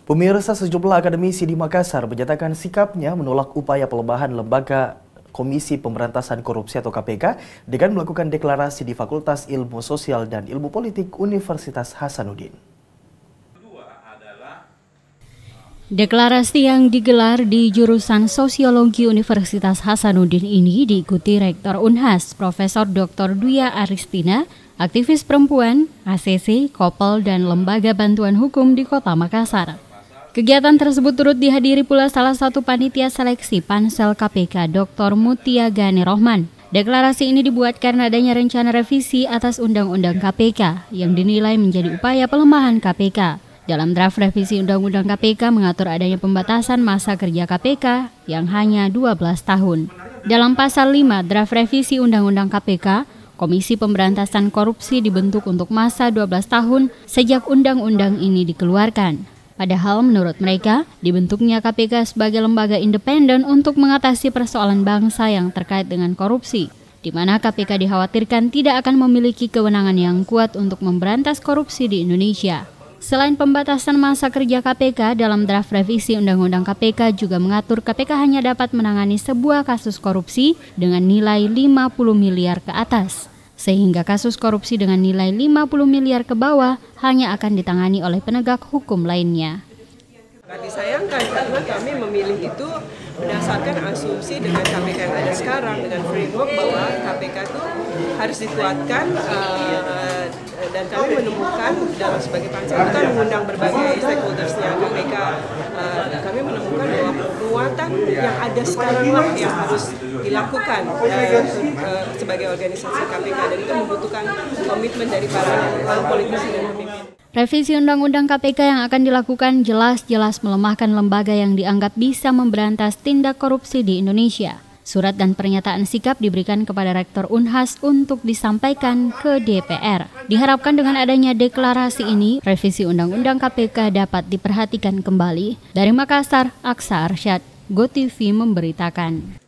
Pemirsa, sejumlah akademisi di Makassar menyatakan sikapnya menolak upaya pelemahan lembaga Komisi Pemberantasan Korupsi atau KPK dengan melakukan deklarasi di Fakultas Ilmu Sosial dan Ilmu Politik Universitas Hasanuddin. Deklarasi yang digelar di jurusan Sosiologi Universitas Hasanuddin ini diikuti Rektor Unhas, Profesor Dr. Duya Aristina, aktivis perempuan, ACC, Kopel, dan Lembaga Bantuan Hukum di Kota Makassar. Kegiatan tersebut turut dihadiri pula salah satu panitia seleksi Pansel KPK, Dr. Mutia Gani Rohman. Deklarasi ini dibuat karena adanya rencana revisi atas Undang-Undang KPK yang dinilai menjadi upaya pelemahan KPK. Dalam draft revisi Undang-Undang KPK mengatur adanya pembatasan masa kerja KPK yang hanya 12 tahun. Dalam pasal 5 draft revisi Undang-Undang KPK, Komisi Pemberantasan Korupsi dibentuk untuk masa 12 tahun sejak undang-undang ini dikeluarkan. Padahal menurut mereka, dibentuknya KPK sebagai lembaga independen untuk mengatasi persoalan bangsa yang terkait dengan korupsi, di mana KPK dikhawatirkan tidak akan memiliki kewenangan yang kuat untuk memberantas korupsi di Indonesia. Selain pembatasan masa kerja KPK, dalam draft revisi Undang-Undang KPK juga mengatur KPK hanya dapat menangani sebuah kasus korupsi dengan nilai 50 miliar ke atas, sehingga kasus korupsi dengan nilai 50 miliar ke bawah hanya akan ditangani oleh penegak hukum lainnya. Disayangkan karena kami memilih itu berdasarkan asumsi dengan KPK yang ada sekarang, dengan framework bahwa KPK itu harus dikuatkan, dan kami menemukan dalam sebagai pansel itu kan mengundang berbagai stakeholdersnya KPK, kami menemukan bahwa penguatan yang ada sekarang lah yang harus dilakukan sebagai organisasi KPK, dan itu membutuhkan komitmen dari para politisi dan pemimpin. Revisi Undang-Undang KPK yang akan dilakukan jelas-jelas melemahkan lembaga yang dianggap bisa memberantas tindak korupsi di Indonesia. Surat dan pernyataan sikap diberikan kepada Rektor Unhas untuk disampaikan ke DPR. Diharapkan dengan adanya deklarasi ini, revisi Undang-Undang KPK dapat diperhatikan kembali. Dari Makassar, Aksa Arsyad, GoTV memberitakan.